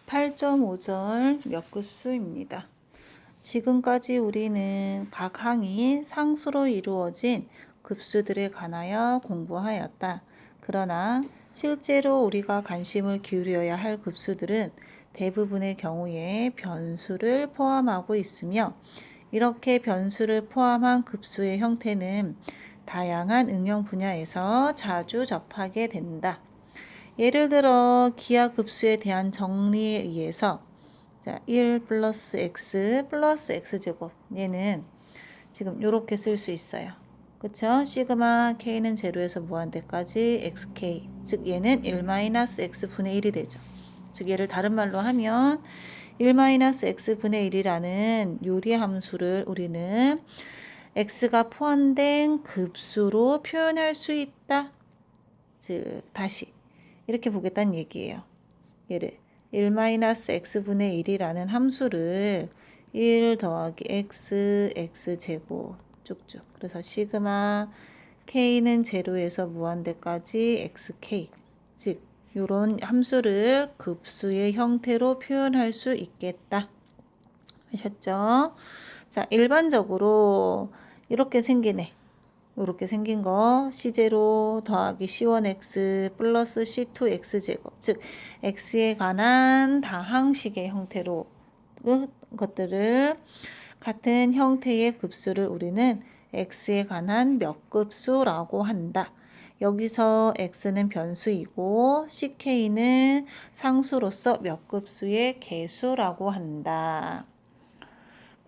8.5절 몇 급수입니다. 지금까지 우리는 각 항이 상수로 이루어진 급수들에 관하여 공부하였다. 그러나 실제로 우리가 관심을 기울여야 할 급수들은 대부분의 경우에 변수를 포함하고 있으며, 이렇게 변수를 포함한 급수의 형태는 다양한 응용 분야에서 자주 접하게 된다. 예를 들어 기하급수에 대한 정리에 의해서 1 플러스 x 플러스 x제곱, 얘는 지금 이렇게 쓸 수 있어요. 그쵸? 시그마 k는 제로에서 무한대까지 xk, 즉 얘는 1-x분의 1이 되죠. 즉 얘를 다른 말로 하면 1-x분의 1이라는 요리함수를 우리는 x가 포함된 급수로 표현할 수 있다. 즉 다시 이렇게 보겠다는 얘기예요. 얘를 1-x분의 1이라는 함수를 1 더하기 x, x제곱 쭉쭉. 그래서 시그마 k는 제로에서 무한대까지 xk. 즉 이런 함수를 급수의 형태로 표현할 수 있겠다. 아셨죠? 자, 일반적으로 이렇게 생기네. 이렇게 생긴 거 C0 더하기 C1x 플러스 C2x제곱, 즉 x에 관한 다항식의 형태로 것들을 같은 형태의 급수를 우리는 x에 관한 몇 급수라고 한다. 여기서 x는 변수이고 ck는 상수로서 몇 급수의 개수라고 한다.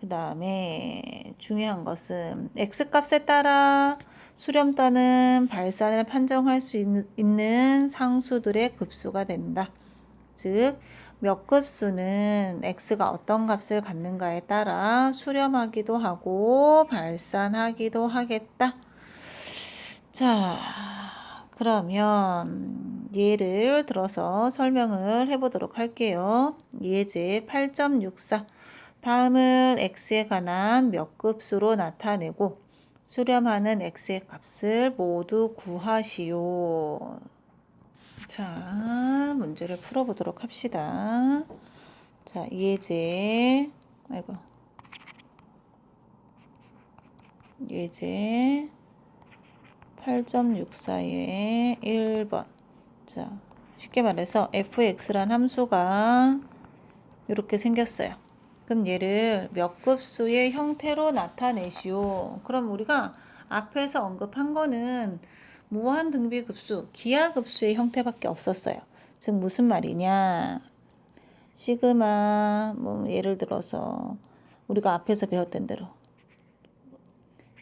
그 다음에 중요한 것은 x값에 따라 수렴 또는 발산을 판정할 수 있는 상수들의 급수가 된다. 즉, 몇 급수는 x가 어떤 값을 갖는가에 따라 수렴하기도 하고 발산하기도 하겠다. 자, 그러면 예를 들어서 설명을 해보도록 할게요. 예제 8.64. 다음은 x에 관한 몇 급수로 나타내고 수렴하는 x의 값을 모두 구하시오. 자, 문제를 풀어보도록 합시다. 자, 예제 8.64의 1번. 자, 쉽게 말해서 fx란 함수가 이렇게 생겼어요. 그럼 얘를 몇 급수의 형태로 나타내시오. 그럼 우리가 앞에서 언급한 거는 무한등비급수, 기하급수의 형태밖에 없었어요. 즉 무슨 말이냐? 시그마 예를 들어서 우리가 앞에서 배웠던 대로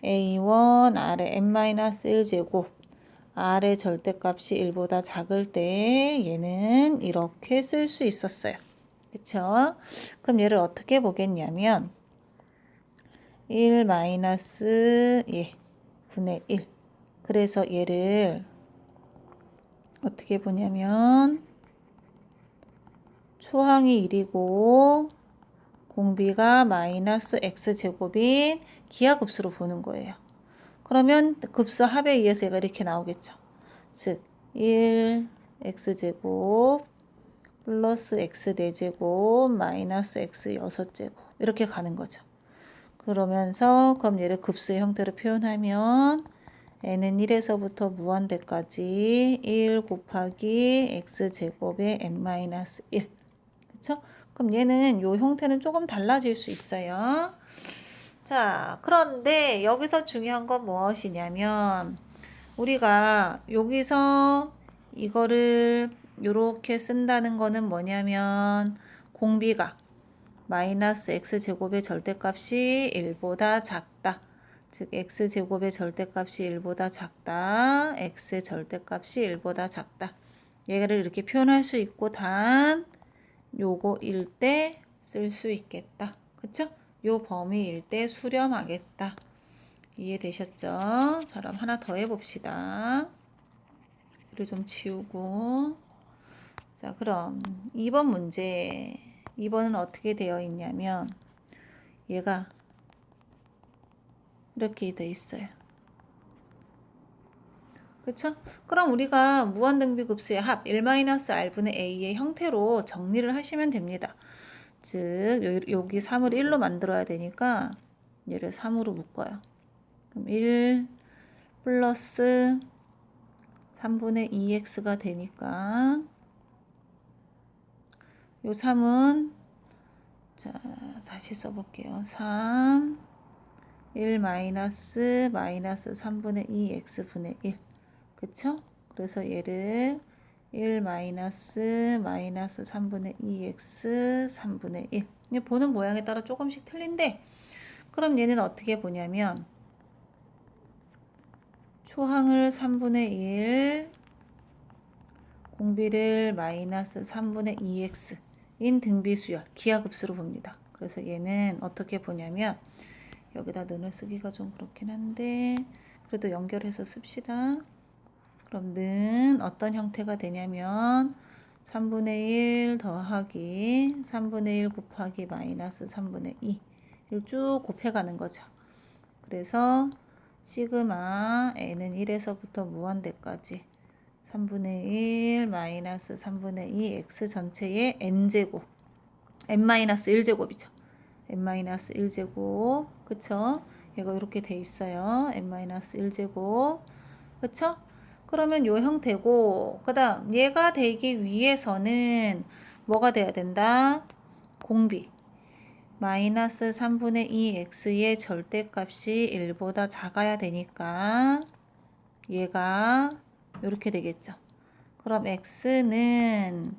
a1 r의 n-1제곱, r의 절대값이 1보다 작을 때 얘는 이렇게 쓸 수 있었어요. 그쵸? 그럼 얘를 어떻게 보겠냐면 1 마이너스 분의 1. 그래서 얘를 어떻게 보냐면 초항이 1이고 공비가 마이너스 x제곱인 기하급수로 보는 거예요. 그러면 급수 합에 의해서 얘가 이렇게 나오겠죠. 즉 1 x제곱 플러스 x 4제곱 마이너스 x 6제곱 이렇게 가는 거죠. 그러면서 그럼 얘를 급수의 형태로 표현하면 n은 1에서부터 무한대까지 1 곱하기 x제곱의 n-1. 그쵸? 그럼 얘는 요 형태는 조금 달라질 수 있어요. 자, 그런데 여기서 중요한 건 무엇이냐면 우리가 여기서 이거를 요렇게 쓴다는 거는 뭐냐면 공비가 마이너스 x제곱의 절대값이 1보다 작다. 즉 x제곱의 절대값이 1보다 작다. x의 절대값이 1보다 작다. 얘를 이렇게 표현할 수 있고 단 요거일 때 쓸 수 있겠다. 그쵸? 요 범위일 때 수렴하겠다. 이해되셨죠? 자, 그럼 하나 더 해봅시다. 이를 좀 지우고. 자, 그럼 2번 문제. 2번은 어떻게 되어 있냐면 얘가 이렇게 되어 있어요. 그쵸? 그럼 우리가 무한등비급수의 합 1-r분의 a의 형태로 정리를 하시면 됩니다. 즉 여기 3을 1로 만들어야 되니까 얘를 3으로 묶어요. 그럼 1 플러스 3분의 2x가 되니까 요 3은 자 다시 써볼게요. 3 1 마이너스 3분의 2x분의 1 그쵸? 그래서 얘를 1 마이너스 3분의 2x 3분의 1 보는 모양에 따라 조금씩 틀린데 그럼 얘는 어떻게 보냐면 초항을 3분의 1 공비를 마이너스 3분의 2x 인 등비수열 기하급수로 봅니다. 그래서 얘는 어떻게 보냐면 여기다 는을 쓰기가 좀 그렇긴 한데 그래도 연결해서 씁시다. 그럼 는 어떤 형태가 되냐면 3분의 1 더하기 3분의 1 곱하기 마이너스 3분의 2를 쭉 곱해가는 거죠. 그래서 시그마 n은 1에서부터 무한대까지 3분의 1 마이너스 3분의 2 x 전체의 n제곱 n-1제곱이죠. n-1제곱 그쵸? 얘가 이렇게 돼 있어요. n-1제곱 그쵸? 그러면 요 형태고 그 다음 얘가 되기 위해서는 뭐가 돼야 된다? 공비 마이너스 3분의 2x의 절대값이 1보다 작아야 되니까 얘가 이렇게 되겠죠. 그럼 x는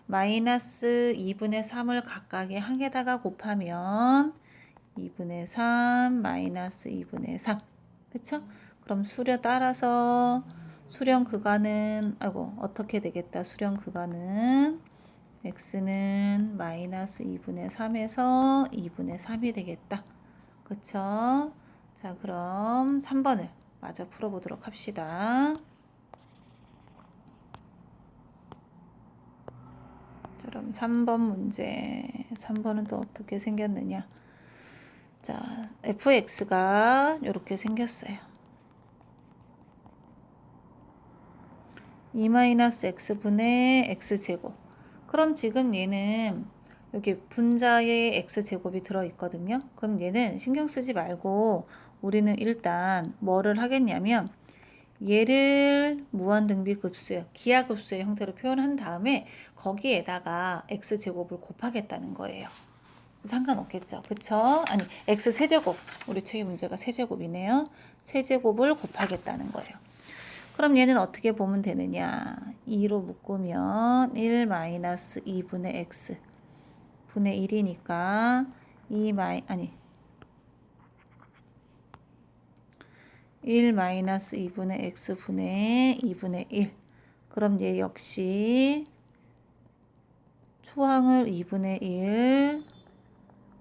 마이너스 2분의 3을 각각의 항에다가 곱하면 2분의 3 마이너스 2분의 3 그쵸? 그럼 수려 따라서 수렴 그간은 어떻게 되겠다. 수렴 그간은 x는 마이너스 2분의 3에서 2분의 3이 되겠다. 그쵸? 자 그럼 3번을 마저 풀어보도록 합시다. 그럼 3번 문제 3번은 또 어떻게 생겼느냐. 자 fx가 이렇게 생겼어요. 2-x분의 x제곱 그럼 지금 얘는 여기 분자에 x제곱이 들어있거든요. 그럼 얘는 신경 쓰지 말고 우리는 일단 뭐를 하겠냐면 얘를 무한등비급수의 기하급수의 형태로 표현한 다음에 거기에다가 x제곱을 곱하겠다는 거예요. 상관없겠죠. 그쵸? 아니 x세제곱 우리 책의 문제가 세제곱이네요. 세제곱을 곱하겠다는 거예요. 그럼 얘는 어떻게 보면 되느냐. 2로 묶으면 1 마이너스 2분의 x 분의 1이니까 1 마이너스 2분의 x 분의 2분의 1 그럼 얘 역시 초항을 2분의 1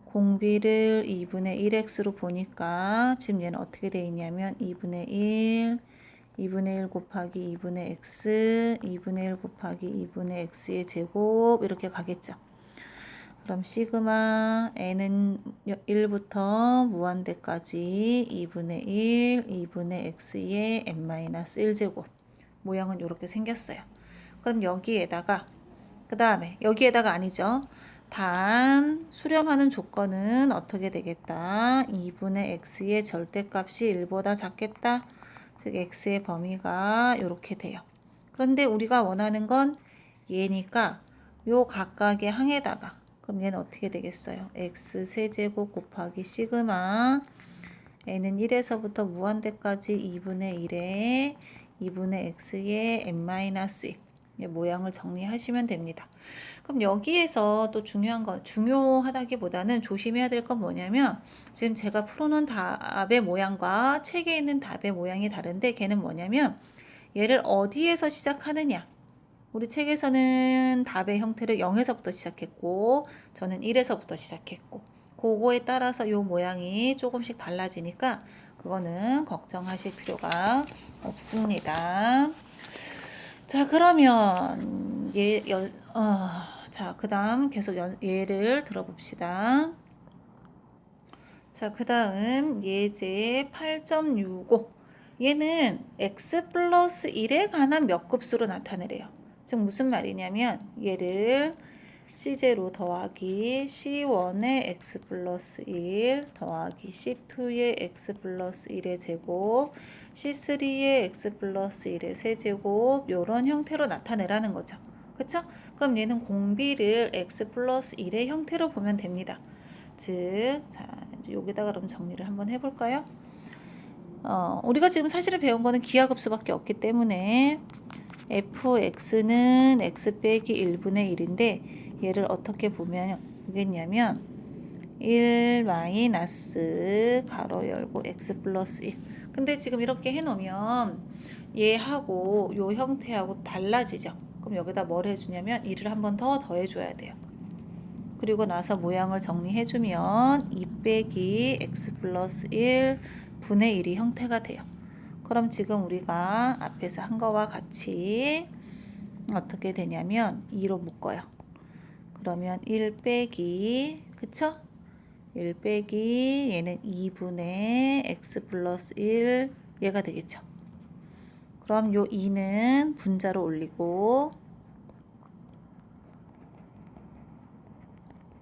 공비를 2분의 1x로 보니까 지금 얘는 어떻게 되어 있냐면 2분의 1 2분의 1 곱하기 2분의 x 2분의 1 곱하기 2분의 x의 제곱 이렇게 가겠죠. 그럼 시그마 n은 1부터 무한대까지 2분의 1 2분의 x의 n-1제곱 모양은 이렇게 생겼어요. 그럼 여기에다가 그 다음에 여기에다가 아니죠. 단 수렴하는 조건은 어떻게 되겠다. 2분의 x의 절대값이 1보다 작겠다. 즉 x의 범위가 이렇게 돼요. 그런데 우리가 원하는 건 얘니까 요 각각의 항에다가 그럼 얘는 어떻게 되겠어요? x 세제곱 곱하기 시그마 n은 1에서부터 무한대까지 2분의 1에 2분의 x의 n-1 모양을 정리하시면 됩니다. 그럼 여기에서 또 중요하다기보다는 조심해야 될 건 뭐냐면 지금 제가 풀어놓은 답의 모양과 책에 있는 답의 모양이 다른데 걔는 뭐냐면 얘를 어디에서 시작하느냐. 우리 책에서는 답의 형태를 0에서부터 시작했고 저는 1에서부터 시작했고 그거에 따라서 요 모양이 조금씩 달라지니까 그거는 걱정하실 필요가 없습니다. 자 그러면 자 그 다음 계속 예를 들어봅시다. 자 그 다음 예제 8.65 얘는 x 플러스 1에 관한 몇 급수로 나타내래요. 즉 무슨 말이냐면 얘를 C0 더하기 C1의 x 플러스 1 더하기 C2의 x 플러스 1의 제곱 C3의 x 플러스 1의 세제곱 요런 형태로 나타내라는 거죠. 그쵸? 그럼 얘는 공비를 x 플러스 1의 형태로 보면 됩니다. 즉, 자, 이제 여기다가 그럼 정리를 한번 해볼까요? 우리가 지금 사실을 배운 거는 기하급수밖에 없기 때문에 fx는 x 빼기 1분의 1인데 얘를 어떻게 보면 되겠냐면 1 마이너스 가로 열고 x 플러스 1. 근데 지금 이렇게 해놓으면 얘하고 요 형태하고 달라지죠. 그럼 여기다 뭘 해주냐면 1을 한 번 더 더해줘야 돼요. 그리고 나서 모양을 정리해주면 2 빼기 x 플러스 1 분의 1이 형태가 돼요. 그럼 지금 우리가 앞에서 한 거와 같이 어떻게 되냐면 2로 묶어요. 그러면 1 빼기 그쵸? 1 빼기 얘는 2분의 x 플러스 1 얘가 되겠죠. 그럼 요 2는 분자로 올리고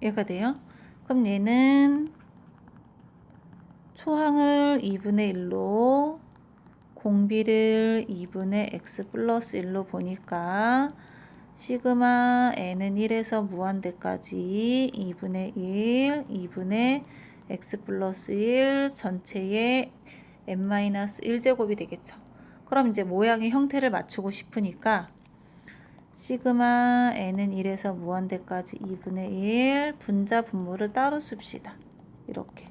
얘가 돼요. 그럼 얘는 초항을 2분의 1로 공비를 2분의 x 플러스 1로 보니까 시그마 n은 1에서 무한대까지 2분의 1, 2분의 x 플러스 1 전체의 n-1제곱이 되겠죠. 그럼 이제 모양의 형태를 맞추고 싶으니까 시그마 n은 1에서 무한대까지 2분의 1 분자 분모를 따로 씁시다. 이렇게.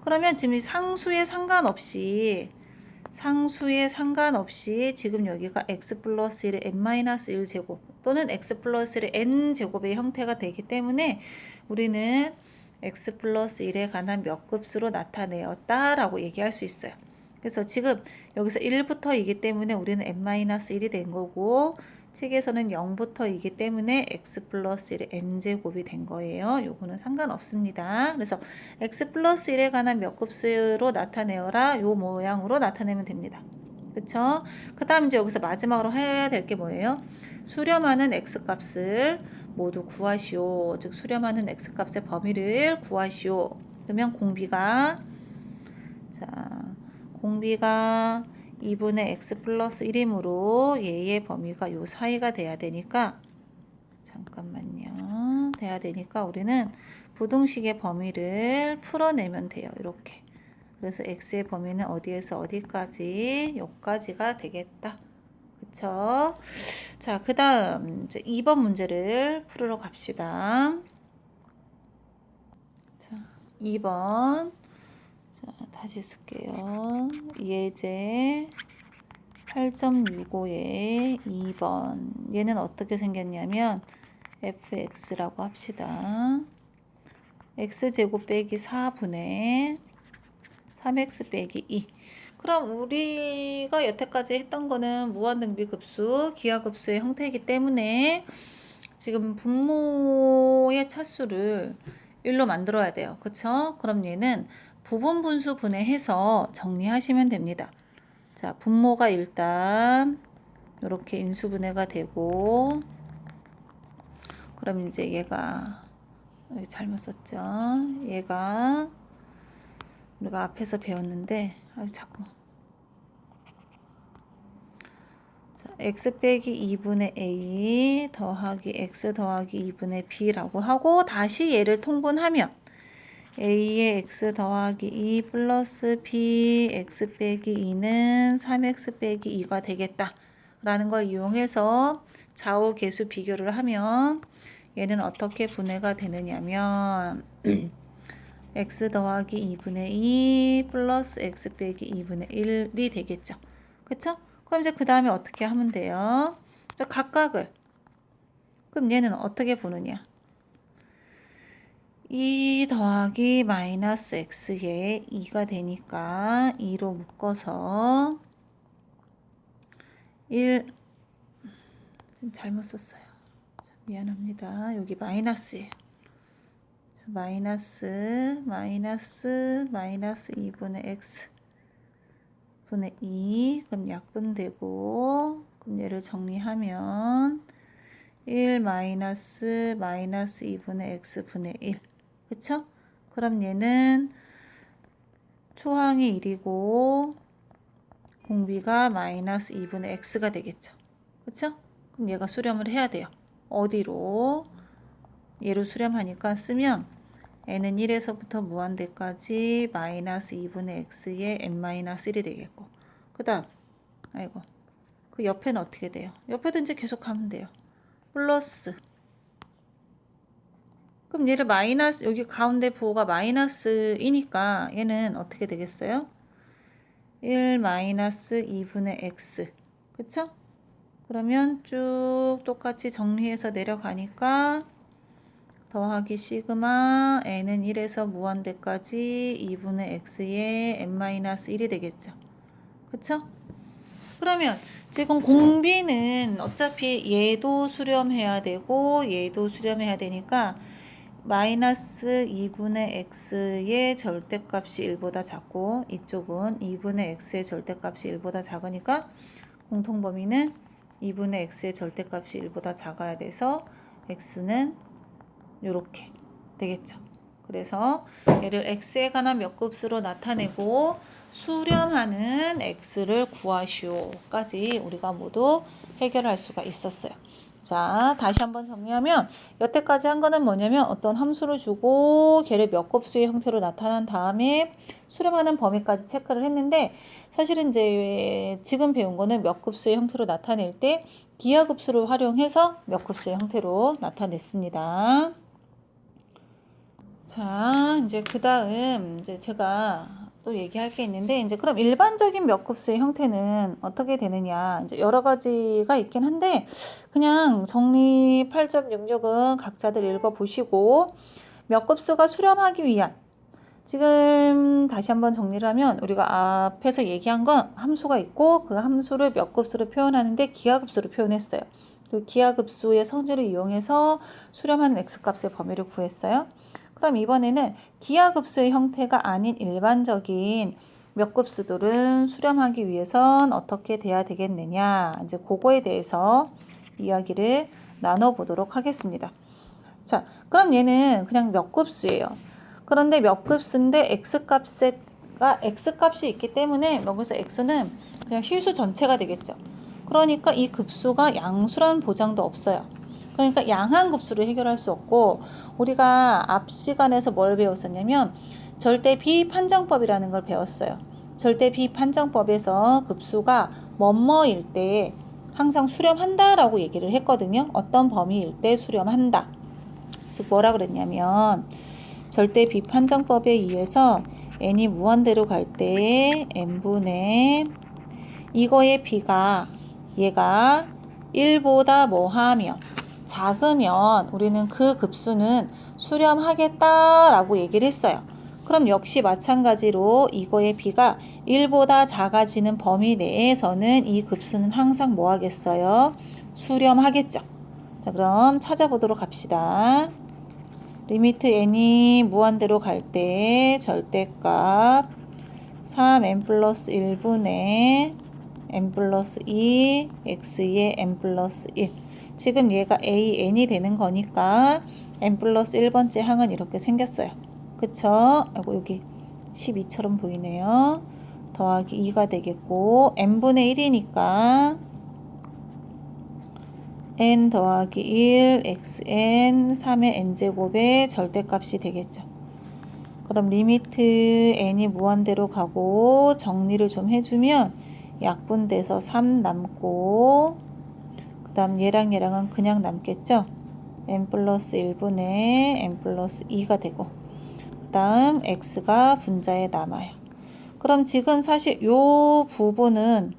그러면 지금 상수에 상관없이 지금 여기가 x 플러스 1의 n-1 제곱 또는 x 플러스 1의 n 제곱의 형태가 되기 때문에 우리는 x 플러스 1에 관한 몇 급수로 나타내었다 라고 얘기할 수 있어요. 그래서 지금 여기서 1부터 2이기 때문에 우리는 n-1이 된 거고 책에서는 0부터 2이기 때문에 x 플러스 1의 n제곱이 된 거예요. 요거는 상관없습니다. 그래서 x 플러스 1에 관한 몇 급수로 나타내어라 요 모양으로 나타내면 됩니다. 그쵸? 그 다음 이제 여기서 마지막으로 해야 될 게 뭐예요? 수렴하는 x값을 모두 구하시오. 즉 수렴하는 x값의 범위를 구하시오. 그러면 공비가 2분의 x 플러스 1이므로 얘의 범위가 요 사이가 돼야 되니까 돼야 되니까 우리는 부등식의 범위를 풀어내면 돼요. 이렇게. 그래서 x의 범위는 어디에서 어디까지? 여기까지가 되겠다. 그쵸? 자, 그 다음 이제 2번 문제를 풀으러 갑시다. 자, 2번. 자, 다시 쓸게요. 예제 8.65의 2번. 얘는 어떻게 생겼냐면 fx라고 합시다. x제곱 빼기 4분의 3x 빼기 2. 그럼 우리가 여태까지 했던 거는 무한등비급수, 기하급수의 형태이기 때문에 지금 분모의 차수를 1로 만들어야 돼요. 그쵸? 그럼 얘는 부분 분수 분해해서 정리하시면 됩니다. 자, 분모가 일단 이렇게 인수분해가 되고 그럼 이제 얘가 여기 잘못 썼죠. 얘가 우리가 앞에서 배웠는데 자꾸 자, x 빼기 2분의 a 더하기 x 더하기 2분의 b라고 하고 다시 얘를 통분하면 a의 x 더하기 2 플러스 b x 빼기 2는 3x 빼기 2가 되겠다 라는 걸 이용해서 좌우 계수 비교를 하면 얘는 어떻게 분해가 되느냐면 x 더하기 2분의 2 플러스 x 빼기 2분의 1이 되겠죠. 그쵸? 그럼 이제 그 다음에 어떻게 하면 돼요? 자, 각각을. 그럼 얘는 어떻게 보느냐? 2 더하기 마이너스 x에 2가 되니까 2로 묶어서 1 지금 잘못 썼어요. 미안합니다. 여기 마이너스예요. 마이너스 2분의 x 분의 2. 그럼 약분되고, 그럼 얘를 정리하면 1 마이너스 2분의 x 분의 1. 그쵸? 그럼 얘는 초항이 1이고 공비가 마이너스 2분의 x가 되겠죠. 그쵸? 그럼 얘가 수렴을 해야 돼요. 어디로? 얘로 수렴하니까 쓰면 n은 1에서부터 무한대까지 마이너스 2분의 x의 n-1이 되겠고, 그 다음 아이고 그 옆에는 어떻게 돼요? 옆에도 이제 계속 가면 돼요. 플러스, 그럼 얘를 마이너스, 여기 가운데 부호가 마이너스이니까 얘는 어떻게 되겠어요? 1 마이너스 2분의 x. 그쵸? 그러면 쭉 똑같이 정리해서 내려가니까 더하기 시그마 n은 1에서 무한대까지 2분의 x의 n-1이 되겠죠. 그쵸? 그러면 지금 공비는 어차피 얘도 수렴해야 되고 얘도 수렴해야 되니까 마이너스 2분의 x의 절대값이 1보다 작고 이쪽은 2분의 x의 절대값이 1보다 작으니까 공통범위는 2분의 x의 절대값이 1보다 작아야 돼서 x는 이렇게 되겠죠. 그래서 얘를 x에 관한 몇 급수로 나타내고 수렴하는 x를 구하시오까지 우리가 모두 해결할 수가 있었어요. 자, 다시 한번 정리하면 여태까지 한 거는 뭐냐면 어떤 함수를 주고 걔를 몇 급수의 형태로 나타난 다음에 수렴하는 범위까지 체크를 했는데, 사실은 이제 지금 배운 거는 몇 급수의 형태로 나타낼 때 기하급수를 활용해서 몇 급수의 형태로 나타냈습니다. 자, 이제 그 다음 이제 제가 또 얘기할 게 있는데, 이제 그럼 일반적인 몇 급수의 형태는 어떻게 되느냐, 이제 여러 가지가 있긴 한데 그냥 정리 8.66은 각자들 읽어보시고, 몇 급수가 수렴하기 위한, 지금 다시 한번 정리를 하면 우리가 앞에서 얘기한 건 함수가 있고 그 함수를 몇 급수로 표현하는데 기하급수로 표현했어요. 그 기하급수의 성질을 이용해서 수렴하는 x값의 범위를 구했어요. 그럼 이번에는 기하급수의 형태가 아닌 일반적인 몇 급수들은 수렴하기 위해선 어떻게 돼야 되겠느냐, 이제 그거에 대해서 이야기를 나눠보도록 하겠습니다. 자, 그럼 얘는 그냥 몇 급수예요. 그런데 몇 급수인데 x값이 있기 때문에 여기서 x는 그냥 실수 전체가 되겠죠. 그러니까 이 급수가 양수란 보장도 없어요. 그러니까 양한 급수를 해결할 수 없고, 우리가 앞 시간에서 뭘 배웠었냐면 절대 비판정법이라는 걸 배웠어요. 절대 비판정법에서 급수가 뭐뭐일 때 항상 수렴한다라고 얘기를 했거든요. 어떤 범위일 때 수렴한다. 즉 뭐라 그랬냐면 절대 비판정법에 의해서 n이 무한대로 갈 때 n분의 이거의 b가 얘가 1보다 뭐하면 작으면 우리는 그 급수는 수렴하겠다라고 얘기를 했어요. 그럼 역시 마찬가지로 이거의 b가 1보다 작아지는 범위 내에서는 이 급수는 항상 뭐 하겠어요? 수렴하겠죠. 자, 그럼 찾아보도록 합시다. 리미트 n이 무한대로 갈 때 절대값 3n 플러스 1분의 n 플러스 2 x의 n 플러스 1. 지금 얘가 an이 되는 거니까 n 플러스 1번째 항은 이렇게 생겼어요. 그쵸? 아이고, 여기 12처럼 보이네요. 더하기 2가 되겠고 n분의 1이니까 n 더하기 1 xn 3의 n제곱의 절대값이 되겠죠. 그럼 리미트 n이 무한대로 가고 정리를 좀 해주면 약분돼서 3 남고, 그 다음 얘랑 얘랑은 그냥 남겠죠. n 플러스 1분의 n 플러스 2가 되고, 그 다음 x가 분자에 남아요. 그럼 지금 사실 요 부분은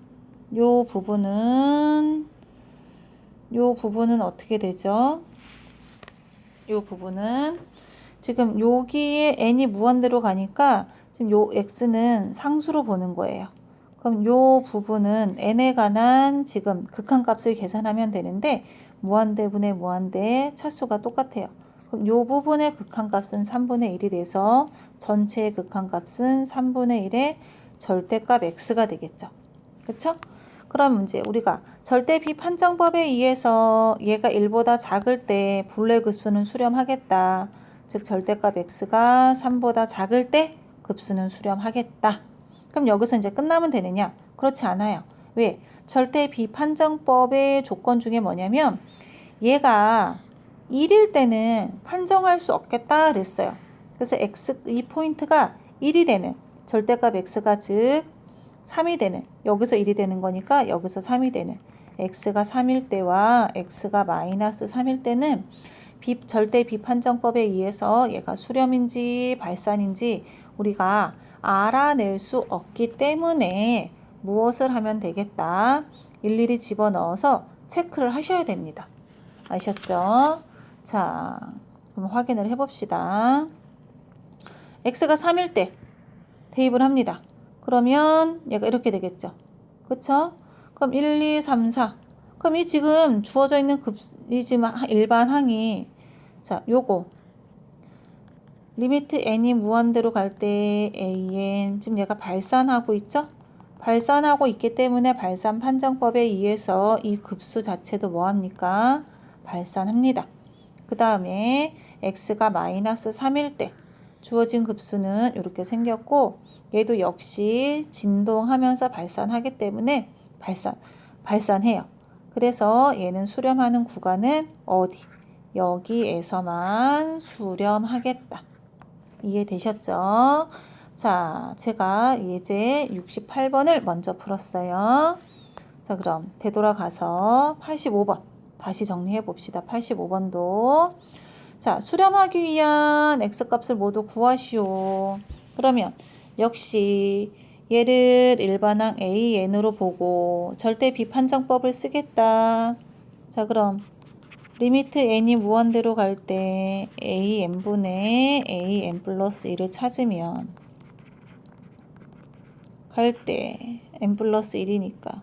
어떻게 되죠? 요 부분은 지금 여기에 n이 무한대로 가니까 지금 요 x는 상수로 보는 거예요. 그럼 요 부분은 n에 관한 지금 극한값을 계산하면 되는데 무한대분의 무한대 차수가 똑같아요. 그럼 요 부분의 극한값은 3분의 1이 돼서 전체의 극한값은 3분의 1의 절대값 x가 되겠죠. 그쵸? 그럼 이제 우리가 절대 비판정법에 의해서 얘가 1보다 작을 때 본래 급수는 수렴하겠다. 즉 절대값 x가 3보다 작을 때 급수는 수렴하겠다. 그럼 여기서 이제 끝나면 되느냐? 그렇지 않아요. 왜? 절대 비판정법의 조건 중에 뭐냐면 얘가 1일 때는 판정할 수 없겠다 그랬어요. 그래서 x 이 포인트가 1이 되는 절대값 x가 즉 3이 되는 여기서 1이 되는 거니까 여기서 3이 되는 x가 3일 때와 x가 마이너스 3일 때는 절대 비판정법에 의해서 얘가 수렴인지 발산인지 우리가 알아낼 수 없기 때문에 무엇을 하면 되겠다. 일일이 집어넣어서 체크를 하셔야 됩니다. 아셨죠? 자, 그럼 확인을 해봅시다. x가 3일 때 대입을 합니다. 그러면 얘가 이렇게 되겠죠. 그쵸? 그럼 1, 2, 3, 4. 그럼 이 지금 주어져 있는 급이지만 일반 항이 자, 요거 리미트 n이 무한대로 갈 때 an 지금 얘가 발산하고 있죠? 발산하고 있기 때문에 발산 판정법에 의해서 이 급수 자체도 뭐합니까? 발산합니다. 그 다음에 x가 마이너스 3일 때 주어진 급수는 이렇게 생겼고 얘도 역시 진동하면서 발산하기 때문에 발산해요. 그래서 얘는 수렴하는 구간은 어디? 여기에서만 수렴하겠다. 이해되셨죠? 자, 제가 예제 68번을 먼저 풀었어요. 자, 그럼 되돌아가서 85번 다시 정리해 봅시다. 85번도 자, 수렴하기 위한 x값을 모두 구하시오. 그러면 역시 얘를 일반항 an으로 보고 절대 비판정법을 쓰겠다. 자, 그럼 리미트 n이 무한대로 갈 때 an분의 an 플러스 1을 찾으면 갈 때 n 플러스 1이니까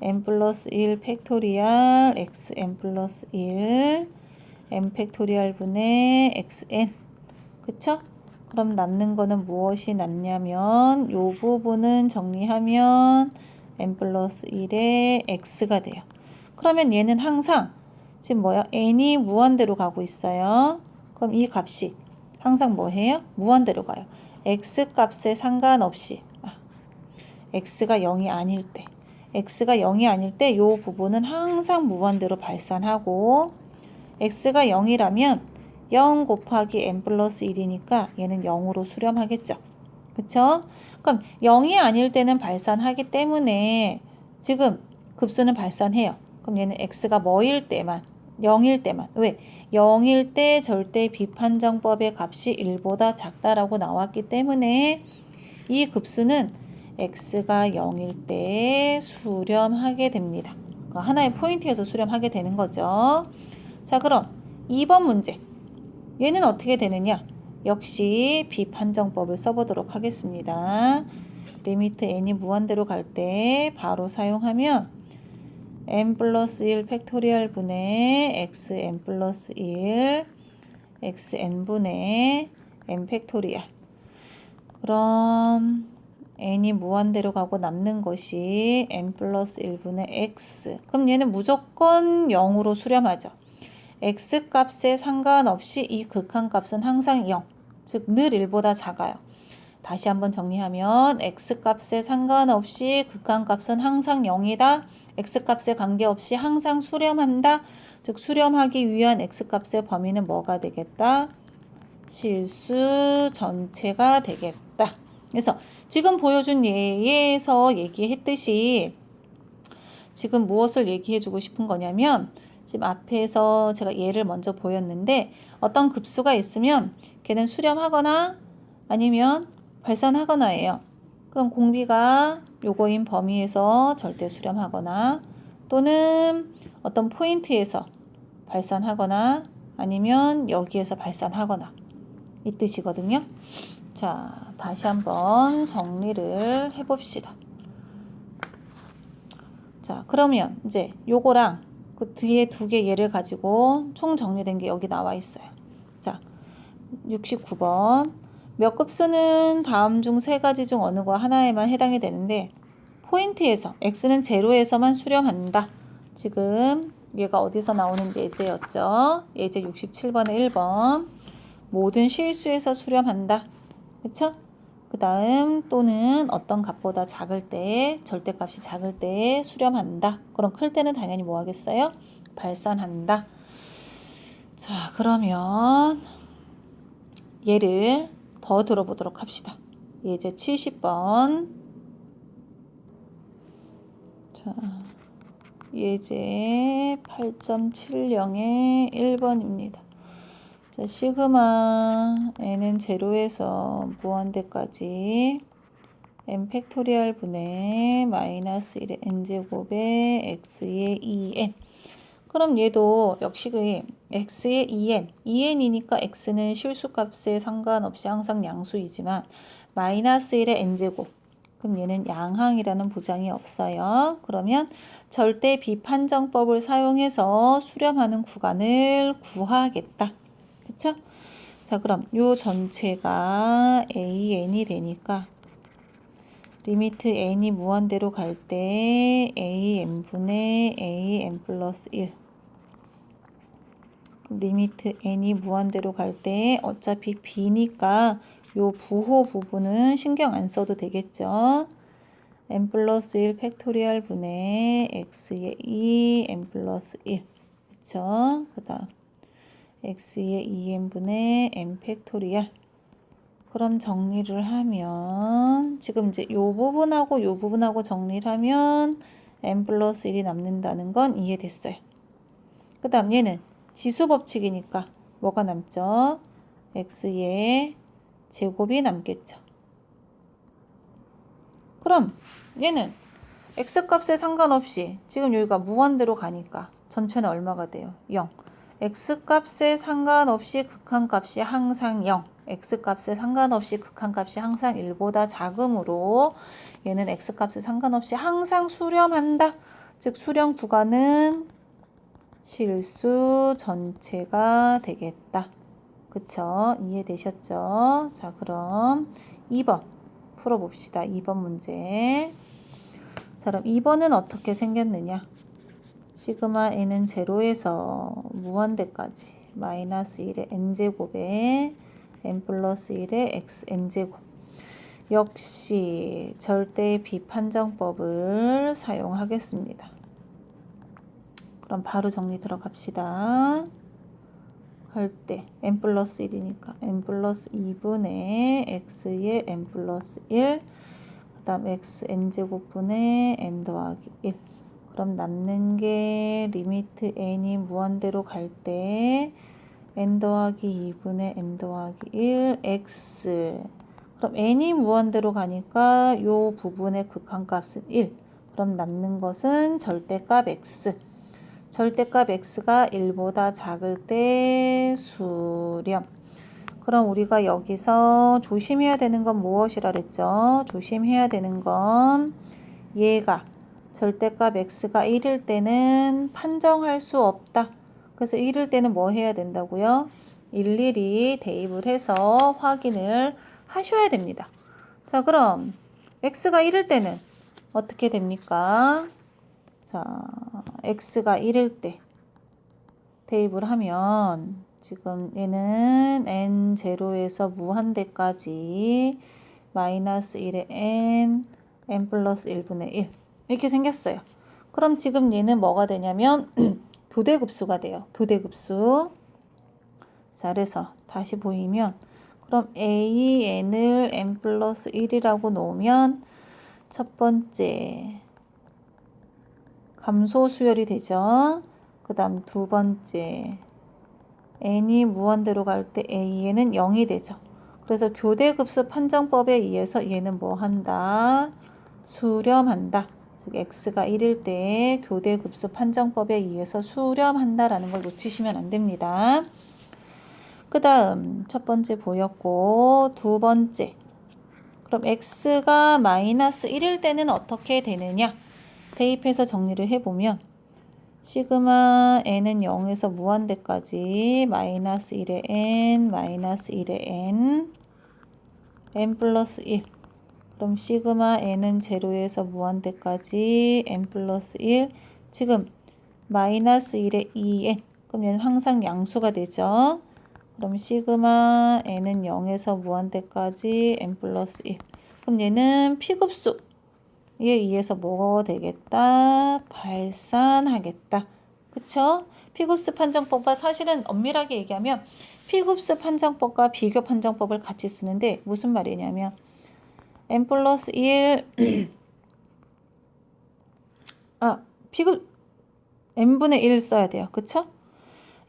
n 플러스 1 팩토리얼 x n 플러스 1 n 팩토리얼 분의 xn 그쵸? 그럼 남는 거는 무엇이 남냐면 요 부분은 정리하면 n 플러스 1의 x가 돼요. 그러면 얘는 항상 지금 뭐야? n이 무한대로 가고 있어요. 그럼 이 값이 항상 뭐 해요? 무한대로 가요. x 값에 상관없이 x가 0이 아닐 때 x가 0이 아닐 때 이 부분은 항상 무한대로 발산하고 x가 0이라면 0 곱하기 n 플러스 1이니까 얘는 0으로 수렴하겠죠. 그쵸? 그럼 0이 아닐 때는 발산하기 때문에 지금 급수는 발산해요. 그럼 얘는 x가 뭐일 때만 0일 때만 왜? 0일 때 절대 비판정법의 값이 1보다 작다라고 나왔기 때문에 이 급수는 x가 0일 때 수렴하게 됩니다. 하나의 포인트에서 수렴하게 되는 거죠. 자, 그럼 2번 문제. 얘는 어떻게 되느냐? 역시 비판정법을 써보도록 하겠습니다. 리미트 n이 무한대로 갈 때 바로 사용하면 n 플러스 1 팩토리얼 분의 xn 플러스 1 xn분의 n 팩토리얼 그럼 n이 무한대로 가고 남는 것이 n 플러스 1분의 x 그럼 얘는 무조건 0으로 수렴하죠. x 값에 상관없이 이 극한값은 항상 0, 즉 늘 1보다 작아요. 다시 한번 정리하면 x 값에 상관없이 극한값은 항상 0이다. x 값에 관계없이 항상 수렴한다. 즉 수렴하기 위한 x 값의 범위는 뭐가 되겠다? 실수 전체가 되겠다. 그래서 지금 보여준 예에서 얘기했듯이 지금 무엇을 얘기해주고 싶은 거냐면 지금 앞에서 제가 예를 먼저 보였는데 어떤 급수가 있으면 걔는 수렴하거나 아니면 발산하거나예요. 그럼 공비가 요거인 범위에서 절대 수렴하거나 또는 어떤 포인트에서 발산하거나 아니면 여기에서 발산하거나 이 뜻이거든요. 자, 다시 한번 정리를 해봅시다. 자, 그러면 이제 요거랑 그 뒤에 두 개 예를 가지고 총 정리된 게 여기 나와 있어요. 자, 69번. 몇 급수는 다음 중 세 가지 중 어느 거 하나에만 해당이 되는데 포인트에서 x는 제로에서만 수렴한다. 지금 얘가 어디서 나오는 예제였죠? 예제 67번에 1번. 모든 실수에서 수렴한다. 그쵸? 그 다음 또는 어떤 값보다 작을 때, 절대값이 작을 때 수렴한다. 그럼 클 때는 당연히 뭐 하겠어요? 발산한다. 자, 그러면 얘를 더 들어보도록 합시다. 예제 70번. 자, 예제 8.70의 1번입니다. 자, 시그마 n은 제로에서 무한대까지 n 팩토리얼 분의 마이너스 1의 n제곱의 x의 2n. 그럼 얘도 역시 그 x의 2n, 2n이니까 x는 실수값에 상관없이 항상 양수이지만 마이너스 1의 n제곱. 그럼 얘는 양항이라는 보장이 없어요. 그러면 절대 비판정법을 사용해서 수렴하는 구간을 구하겠다. 그쵸? 자, 그럼 요 전체가 an이 되니까 리미트 n이 무한대로 갈 때 an분의 an 플러스 1. 리미트 n이 무한대로 갈 때 어차피 b니까 요 부호 부분은 신경 안 써도 되겠죠. n 플러스 1 팩토리얼 분의 x의 2 n 플러스 1. 그쵸? 그 다음 x의 2n분의 n 팩토리얼. 그럼 정리를 하면 지금 이제 요 부분하고 정리를 하면 n 플러스 1이 남는다는 건 이해됐어요. 그 다음 얘는 지수 법칙이니까 뭐가 남죠? x의 제곱이 남겠죠. 그럼 얘는 x값에 상관없이 지금 여기가 무한대로 가니까 전체는 얼마가 돼요? 0. x값에 상관없이 극한값이 항상 0. x값에 상관없이 극한값이 항상 1보다 작으므로 얘는 x값에 상관없이 항상 수렴한다. 즉 수렴 구간은 실수 전체가 되겠다. 그쵸? 이해되셨죠? 자, 그럼 2번 풀어봅시다. 2번 문제. 자, 그럼 2번은 어떻게 생겼느냐? 시그마 n은 제로에서 무한대까지 마이너스 1의 n제곱에 n 플러스 1의 x n제곱. 역시 절대 비판정법을 사용하겠습니다. 그럼 바로 정리 들어갑시다. 할 때 n 플러스 1이니까 n 플러스 2분의 x의 n 플러스 1. 그 다음 x n제곱분의 n 더하기 1. 그럼 남는 게 리미트 n이 무한대로 갈 때 n 더하기 2분의 n 더하기 1 x. 그럼 n이 무한대로 가니까 요 부분의 극한값은 1. 그럼 남는 것은 절대값 x. 절대값 x가 1보다 작을 때 수렴. 그럼 우리가 여기서 조심해야 되는 건 무엇이라 그랬죠? 조심해야 되는 건 얘가 절대값 x가 1일 때는 판정할 수 없다. 그래서 1일 때는 뭐 해야 된다고요? 일일이 대입을 해서 확인을 하셔야 됩니다. 자, 그럼 x가 1일 때는 어떻게 됩니까? 자, x가 1일 때 대입을 하면 지금 얘는 n0에서 무한대까지 마이너스 1의 n 플러스 1분의 1 이렇게 생겼어요. 그럼 지금 얘는 뭐가 되냐면 교대급수가 돼요. 교대급수. 자, 그래서 다시 보이면 그럼 n을 n 플러스 1이라고 놓으면 첫 번째 감소 수열이 되죠. 그 다음 두 번째 n이 무한대로 갈 때 a는 0이 되죠. 그래서 교대급수 판정법에 의해서 얘는 뭐 한다? 수렴한다. 즉 x가 1일 때 교대급수 판정법에 의해서 수렴한다라는 걸 놓치시면 안 됩니다. 그 다음 첫 번째 보였고 두 번째 그럼 x가 마이너스 1일 때는 어떻게 되느냐? 대입해서 정리를 해보면 시그마 n은 0에서 무한대까지 마이너스 1의 n 마이너스 1의 n n 플러스 1. 그럼 시그마 n은 제로에서 무한대까지 n 플러스 1. 지금 마이너스 1에 2n. 그럼 얘는 항상 양수가 되죠. 그럼 시그마 n은 0에서 무한대까지 n 플러스 1. 그럼 얘는 P급수에 의해서 뭐가 되겠다? 발산하겠다. 그쵸? P급수 판정법과 사실은 엄밀하게 얘기하면 P급수 판정법과 비교 판정법을 같이 쓰는데 무슨 말이냐면 n 플러스 1 P급 n분의 1 써야 돼요. 그쵸?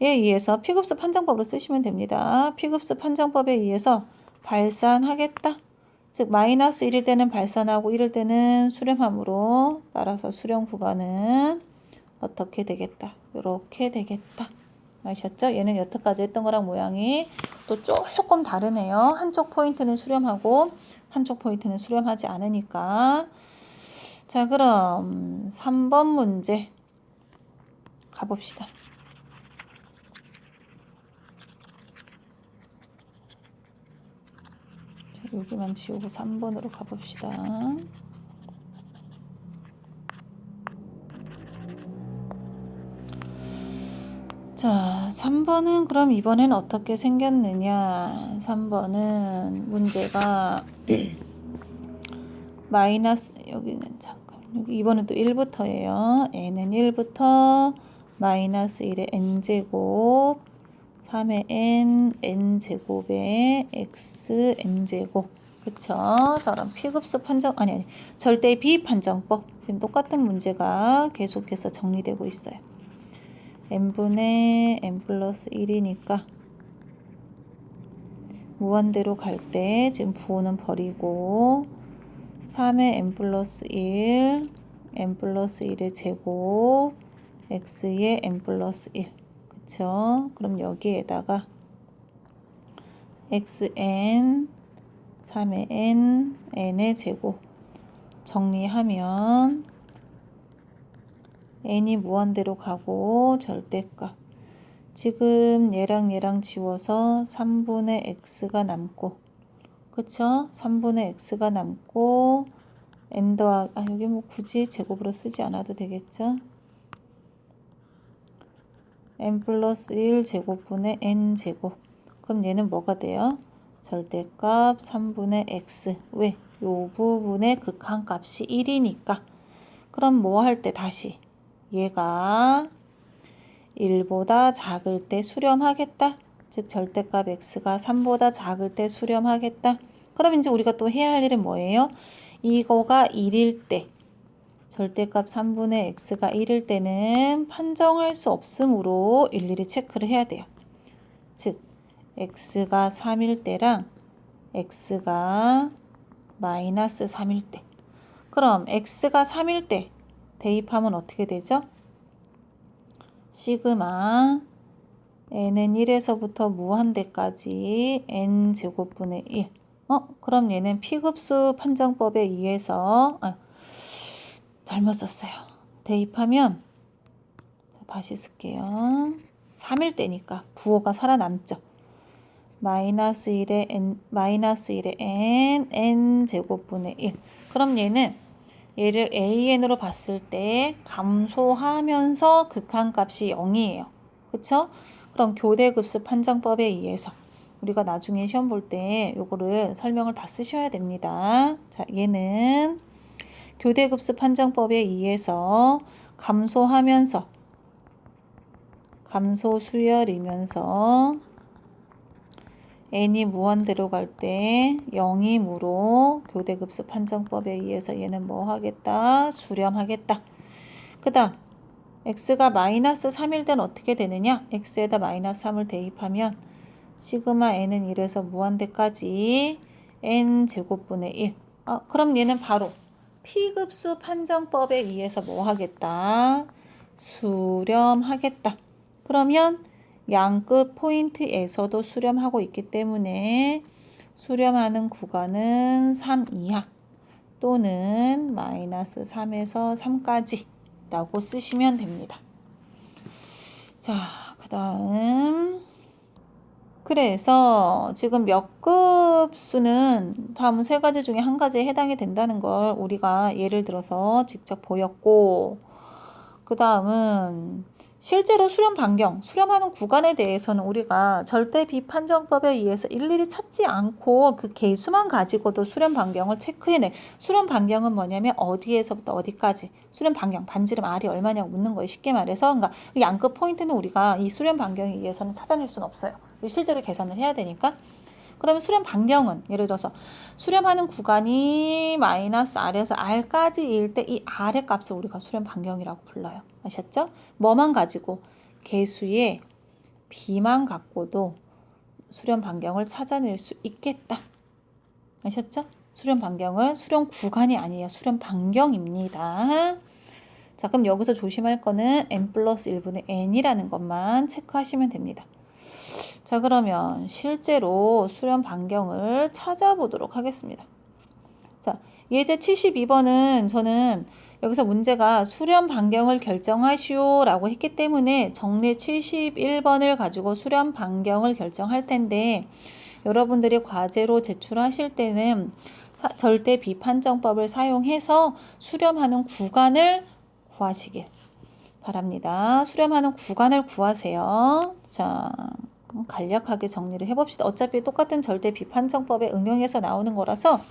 에 의해서 P급수 판정법으로 쓰시면 됩니다. P급수 판정법에 의해서 발산하겠다. 즉 마이너스 1일 때는 발산하고 1일 때는 수렴함으로 따라서 수렴 구간은 어떻게 되겠다. 이렇게 되겠다. 아셨죠? 얘는 여태까지 했던 거랑 모양이 또 조금 다르네요. 한쪽 포인트는 수렴하고 한쪽 포인트는 수렴하지 않으니까. 자, 그럼 3번 문제 가봅시다. 자, 여기만 지우고 3번으로 가봅시다. 자, 3번은 그럼 이번엔 어떻게 생겼느냐. 3번은 문제가 마이너스, 여기는 잠깐, 여기 이번은 또 1부터예요. n은 1부터 마이너스 1의 n제곱 3의 n제곱에 x n제곱. 그쵸? 저런 P급수 판정, 아니, 절대 비판정법. 지금 똑같은 문제가 계속해서 정리되고 있어요. n분의 n 플러스 1이니까 무한대로 갈 때 지금 부호는 버리고 3의 n 플러스 1, n 플러스 1의 제곱, x의 n 플러스 1. 그쵸? 그럼 여기에다가 xn, 3의 n, n의 제곱 정리하면 n이 무한대로 가고 절대값. 지금 얘랑 얘랑 지워서 3분의 x가 남고, 그쵸? 3분의 x가 남고 n 여기 뭐 굳이 제곱으로 쓰지 않아도 되겠죠? n 플러스 1 제곱분의 n 제곱. 그럼 얘는 뭐가 돼요? 절대값 3분의 x. 왜? 요 부분의 극한값이 1이니까. 그럼 뭐 할 때 다시 얘가 1보다 작을 때 수렴하겠다. 즉 절대값 x가 3보다 작을 때 수렴하겠다. 그럼 이제 우리가 또 해야 할 일은 뭐예요? 이거가 1일 때, 절대값 3분의 x가 1일 때는 판정할 수 없으므로 일일이 체크를 해야 돼요. 즉 x가 3일 때랑 x가 마이너스 3일 때. 그럼 x가 3일 때 대입하면 어떻게 되죠? 시그마 n은 1에서부터 무한대까지 n 제곱분의 1. 그럼 얘는 P급수 판정법에 의해서 잘못 썼어요. 대입하면 다시 쓸게요. 3일 때니까 부호가 살아남죠. 마이너스 1의 n, n 제곱분의 1. 그럼 얘는 얘를 an으로 봤을 때 감소하면서 극한값이 0이에요. 그쵸? 그럼 교대급수 판정법에 의해서 우리가 나중에 시험 볼 때 요거를 설명을 다 쓰셔야 됩니다. 자, 얘는 교대급수 판정법에 의해서 감소하면서 감소 수열이면서 n이 무한대로 갈 때 0이므로 교대급수 판정법에 의해서 얘는 뭐 하겠다? 수렴하겠다. 그 다음 x가 마이너스 3일 때는 어떻게 되느냐? x에다 마이너스 3을 대입하면 시그마 n은 1에서 무한대까지 n 제곱분의 1. 그럼 얘는 바로 P급수 판정법에 의해서 뭐 하겠다? 수렴하겠다. 그러면 양끝 포인트에서도 수렴하고 있기 때문에 수렴하는 구간은 3 이하 또는 마이너스 3에서 3까지 라고 쓰시면 됩니다. 자, 그 다음 그래서 지금 몇 급수는 다음 세 가지 중에 한 가지에 해당이 된다는 걸 우리가 예를 들어서 직접 보였고, 그 다음은 실제로 수렴 반경, 수렴하는 구간에 대해서는 우리가 절대 비판정법에 의해서 일일이 찾지 않고 그 개수만 가지고도 수렴 반경을 체크해내. 수렴 반경은 뭐냐면 어디에서부터 어디까지, 수렴 반경, 반지름 R이 얼마냐고 묻는 거예요. 쉽게 말해서. 그러니까 이 양끝 포인트는 우리가 이 수렴 반경에 의해서는 찾아낼 수는 없어요. 실제로 계산을 해야 되니까. 그러면 수렴 반경은 예를 들어서 수렴하는 구간이 마이너스 R에서 R까지일 때 이 R의 값을 우리가 수렴 반경이라고 불러요. 아셨죠? 뭐만 가지고 개수의 B만 갖고도 수렴 반경을 찾아낼 수 있겠다. 아셨죠? 수렴 반경을 수렴 구간이 아니에요. 수렴 반경입니다. 자, 그럼 여기서 조심할 거는 n 플러스 1분의 n이라는 것만 체크하시면 됩니다. 자, 그러면 실제로 수렴 반경을 찾아보도록 하겠습니다. 자, 예제 72번은 저는 여기서 문제가 수렴 반경을 결정하시오 라고 했기 때문에 정리 71번을 가지고 수렴 반경을 결정할 텐데, 여러분들이 과제로 제출하실 때는 절대 비판정법을 사용해서 수렴하는 구간을 구하시길 바랍니다. 수렴하는 구간을 구하세요. 자, 간략하게 정리를 해봅시다. 어차피 똑같은 절대 비판정법에 응용해서 나오는 거라서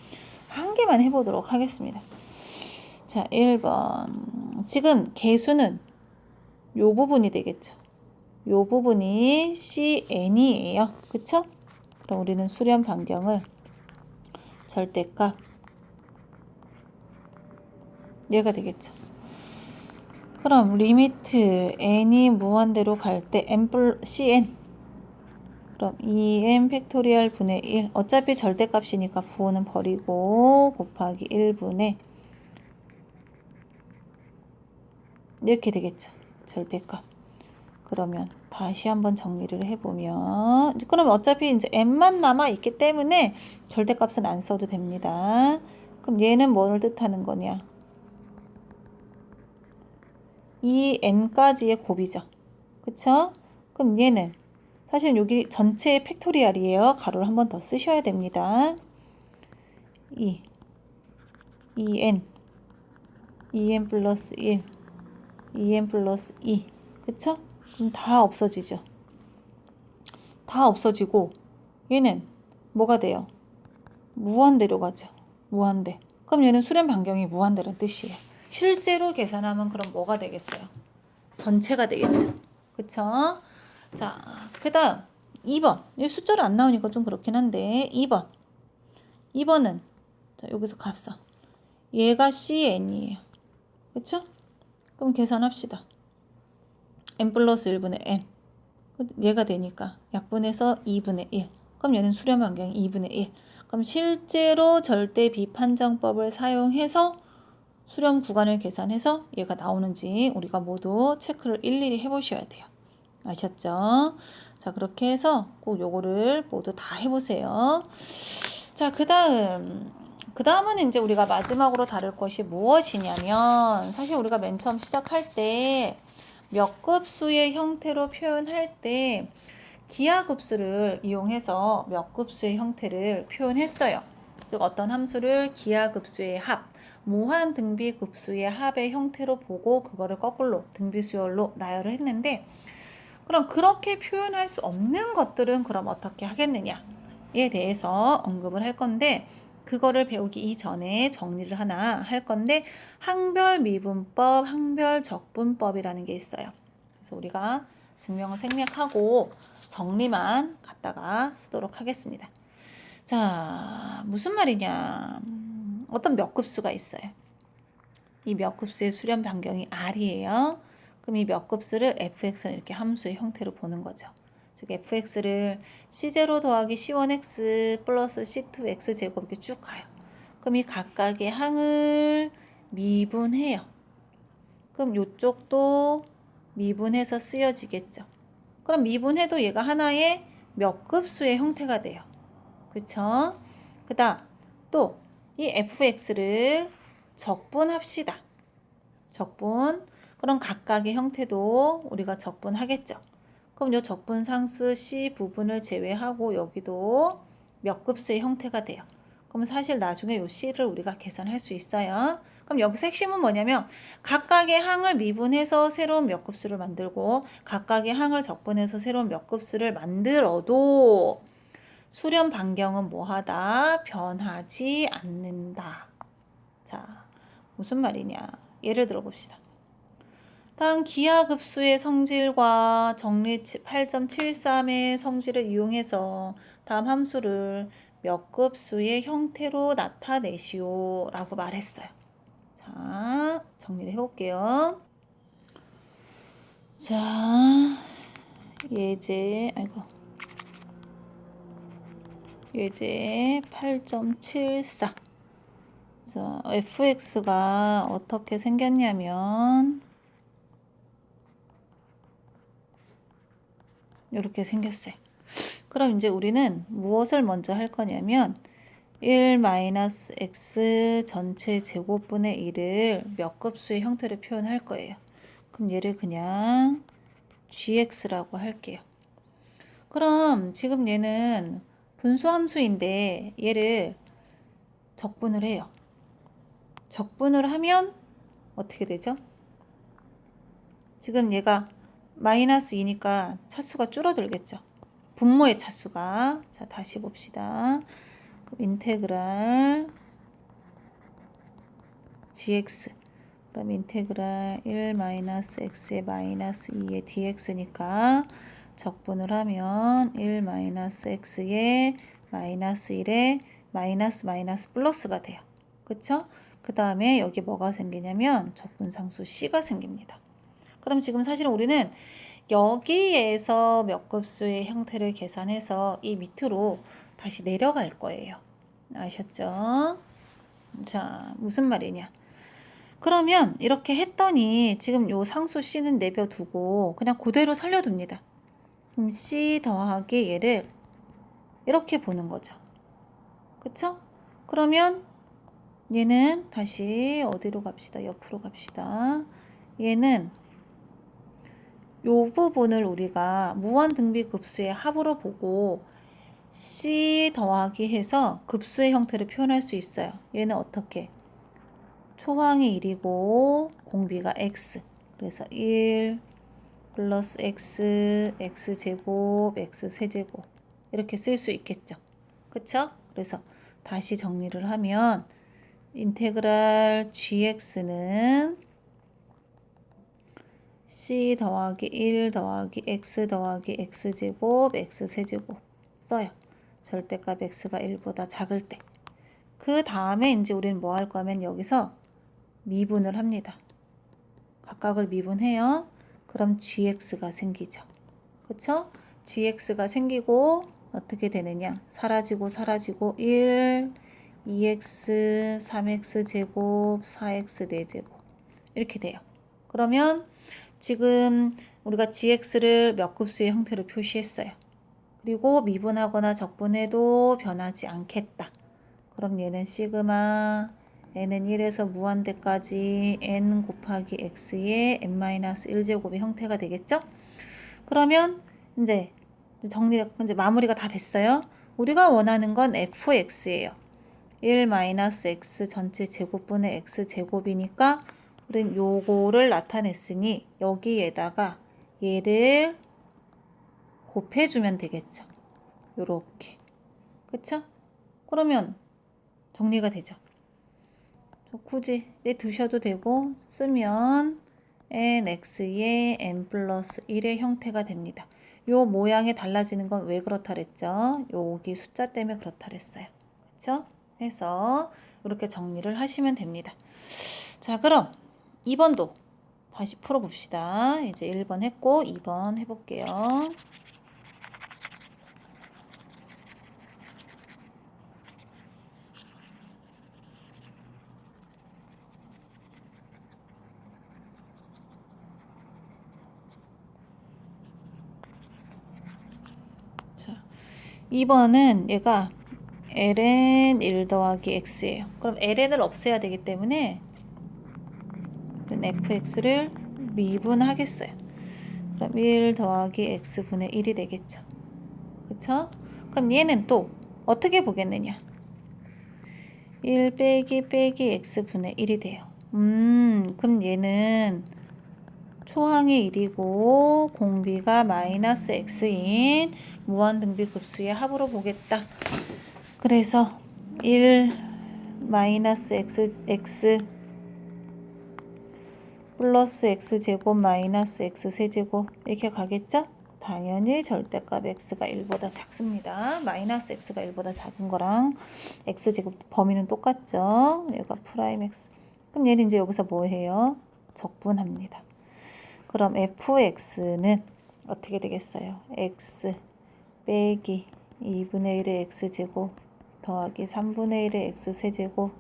한 개만 해보도록 하겠습니다. 자, 1번. 지금 개수는 요 부분이 되겠죠. 요 부분이 CN이에요. 그쵸? 그럼 우리는 수렴 반경을 절대값 얘가 되겠죠. 그럼 리미트 n이 무한대로 갈 때 cn, 그럼 2n 팩토리얼 분의 1, 어차피 절대값이니까 부호는 버리고 곱하기 1분의 이렇게 되겠죠. 절대값. 그러면 다시 한번 정리를 해보면, 그럼 어차피 이제 n만 남아있기 때문에 절대값은 안 써도 됩니다. 그럼 얘는 뭘 뜻하는 거냐? 이 n까지의 곱이죠. 그쵸? 그럼 얘는 사실 여기 전체의 팩토리얼이에요. 가로를 한 번 더 쓰셔야 됩니다. 2n 플러스 1, 2n 플러스 2. 그쵸? 그럼 다 없어지죠. 다 없어지고 얘는 뭐가 돼요? 무한대로 가죠. 무한대. 그럼 얘는 수렴 반경이 무한대란 뜻이에요. 실제로 계산하면 그럼 뭐가 되겠어요? 전체가 되겠죠. 그쵸? 자, 그 다음 2번. 이 숫자로 안 나오니까 좀 그렇긴 한데 2번은 자, 여기서 값서 얘가 CN이에요. 그쵸? 그럼 계산합시다. n 플러스 1분의 n. 얘가 되니까 약분해서 2분의 1. 그럼 얘는 수렴 반경이 2분의 1. 그럼 실제로 절대 비판정법을 사용해서 수렴 구간을 계산해서 얘가 나오는지 우리가 모두 체크를 일일이 해보셔야 돼요. 아셨죠? 자, 그렇게 해서 꼭 요거를 모두 다 해보세요. 자, 그 다음은 이제 우리가 마지막으로 다룰 것이 무엇이냐면, 사실 우리가 맨 처음 시작할 때 몇 급수의 형태로 표현할 때 기하급수를 이용해서 몇 급수의 형태를 표현했어요. 즉 어떤 함수를 기하급수의 합, 무한 등비급수의 합의 형태로 보고 그거를 거꾸로 등비수열로 나열을 했는데, 그럼 그렇게 표현할 수 없는 것들은 그럼 어떻게 하겠느냐에 대해서 언급을 할 건데, 그거를 배우기 이전에 정리를 하나 할 건데, 항별 미분법, 항별 적분법이라는 게 있어요. 그래서 우리가 증명을 생략하고 정리만 갖다가 쓰도록 하겠습니다. 자, 무슨 말이냐? 어떤 몇 급수가 있어요. 이 몇 급수의 수렴 반경이 R이에요. 그럼 이 몇 급수를 fx는 이렇게 함수의 형태로 보는 거죠. 즉 fx를 c0 더하기 c1x 플러스 c2x 제곱 이렇게 쭉 가요. 그럼 이 각각의 항을 미분해요. 그럼 이쪽도 미분해서 쓰여지겠죠. 그럼 미분해도 얘가 하나의 몇 급수의 형태가 돼요. 그쵸? 그 다음 또 이 fx를 적분합시다. 적분. 그럼 각각의 형태도 우리가 적분하겠죠. 그럼 요 적분상수 C 부분을 제외하고 여기도 몇 급수의 형태가 돼요. 그럼 사실 나중에 요 C를 우리가 계산할 수 있어요. 그럼 여기서 핵심은 뭐냐면 각각의 항을 미분해서 새로운 몇 급수를 만들고 각각의 항을 적분해서 새로운 몇 급수를 만들어도 수렴 반경은 뭐하다? 변하지 않는다. 자, 무슨 말이냐? 예를 들어 봅시다. 다음 기하급수의 성질과 정리 8.73의 성질을 이용해서 다음 함수를 몇 급수의 형태로 나타내시오 라고 말했어요. 자, 정리를 해볼게요. 자, 예제 8.74. 자, fx가 어떻게 생겼냐면 이렇게 생겼어요. 그럼 이제 우리는 무엇을 먼저 할 거냐면 1-x 전체 제곱분의 1을 몇 급수의 형태로 표현할 거예요. 그럼 얘를 그냥 gx라고 할게요. 그럼 지금 얘는 분수함수인데 얘를 적분을 해요. 적분을 하면 어떻게 되죠? 지금 얘가 마이너스 2니까 차수가 줄어들겠죠. 분모의 차수가. 자, 다시 봅시다. 그럼 인테그랄 gx. 그럼 인테그랄 1-x의 마이너스 2의 dx니까 적분을 하면 1-x의 마이너스 1의 마이너스 플러스가 돼요. 그쵸? 그 다음에 여기 뭐가 생기냐면 적분상수 C가 생깁니다. 그럼 지금 사실은 우리는 여기에서 몇 급수의 형태를 계산해서 이 밑으로 다시 내려갈 거예요. 아셨죠? 자, 무슨 말이냐? 그러면 이렇게 했더니 지금 요 상수 C는 내버려두고 그냥 그대로 살려둡니다. 그럼 C 더하기 얘를 이렇게 보는 거죠. 그쵸? 그러면 얘는 다시 어디로 갑시다. 옆으로 갑시다. 얘는 요 부분을 우리가 무한등비 급수의 합으로 보고 C 더하기 해서 급수의 형태를 표현할 수 있어요. 얘는 어떻게? 초항이 1이고 공비가 x. 그래서 1 플러스 x, x제곱, x세제곱 이렇게 쓸 수 있겠죠. 그쵸? 그래서 다시 정리를 하면 인테그랄 gx는 c 더하기 1 더하기 x 더하기 x제곱, x세제곱 써요. 절대값 x가 1보다 작을 때. 그 다음에 이제 우리는 뭐 할 거면 여기서 미분을 합니다. 각각을 미분해요. 그럼 gx가 생기죠. 그쵸? gx가 생기고 어떻게 되느냐? 사라지고 1, 2x, 3x 제곱, 4x 4제곱 이렇게 돼요. 그러면 지금 우리가 gx를 몇 급수의 형태로 표시했어요. 그리고 미분하거나 적분해도 변하지 않겠다. 그럼 얘는 시그마 n은 1에서 무한대까지 n 곱하기 x의 n-1제곱의 형태가 되겠죠? 그러면 이제 이제 마무리가 다 됐어요. 우리가 원하는 건 fx예요. 1-x 전체 제곱분의 x제곱이니까 우린 요거를 나타냈으니 여기에다가 얘를 곱해주면 되겠죠. 요렇게. 그쵸? 그러면 정리가 되죠. 굳이 두셔도 되고 쓰면 nx의 n 플러스 1의 형태가 됩니다. 요 모양이 달라지는 건 왜 그렇다 그랬죠? 여기 숫자 때문에 그렇다 그랬어요. 그쵸? 해서 이렇게 정리를 하시면 됩니다. 자, 그럼 2번도 다시 풀어봅시다. 이제 1번 했고 2번 해볼게요. 자, 2번은 얘가 ln 1 더하기 x예요. 그럼 ln을 없애야 되기 때문에 fx를 미분하겠어요. 그럼 1 더하기 x분의 1이 되겠죠. 그쵸? 그럼 얘는 또 어떻게 보겠느냐? 1 빼기 x분의 1이 돼요. 그럼 얘는 초항이 1이고 공비가 마이너스 x인 무한등비급수의 합으로 보겠다. 그래서 1 마이너스 x 플러스 x제곱 마이너스 x세제곱 이렇게 가겠죠? 당연히 절대값 x가 1보다 작습니다. 마이너스 x가 1보다 작은 거랑 x제곱 범위는 똑같죠? 얘가 프라임 x. 그럼 얘는 이제 여기서 뭐 해요? 적분합니다. 그럼 fx는 어떻게 되겠어요? x 빼기 2분의 1의 x제곱 더하기 3분의 1의 x세제곱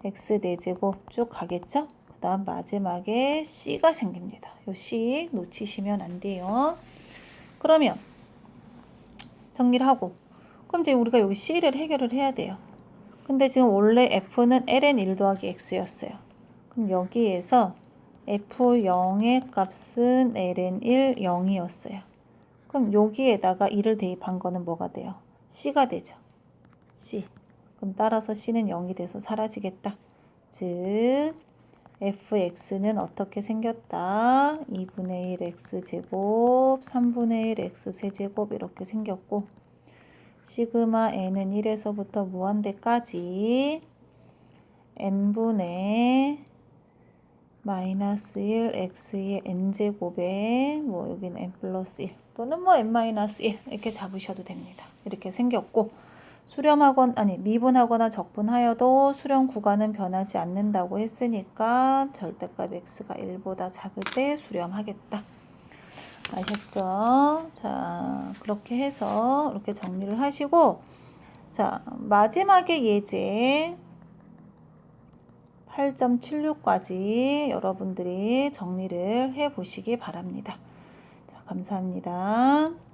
x 4제곱 쭉 가겠죠? 그 다음 마지막에 c가 생깁니다. 요 c 놓치시면 안 돼요. 그러면 정리를 하고 그럼 이제 우리가 여기 c를 해결을 해야 돼요. 근데 지금 원래 f는 ln 1 더하기 x였어요. 그럼 여기에서 f0의 값은 ln 1, 0이었어요. 그럼 여기에다가 2를 대입한 거는 뭐가 돼요? c가 되죠. c. 그럼 따라서 c는 0이 돼서 사라지겠다. 즉 fx는 어떻게 생겼다? 2분의 1 x제곱 3분의 1 x세제곱 이렇게 생겼고 시그마 n은 1에서부터 무한대까지 n분의 마이너스 1 x의 n제곱에 뭐 여기는 n 플러스 1 또는 뭐 n 마이너스 1 이렇게 잡으셔도 됩니다. 이렇게 생겼고 미분하거나 적분하여도 수렴 구간은 변하지 않는다고 했으니까 절대값 x가 1보다 작을 때 수렴하겠다. 아셨죠? 자, 그렇게 해서 이렇게 정리를 하시고 자, 마지막에 예제 8.76까지 여러분들이 정리를 해 보시기 바랍니다. 자, 감사합니다.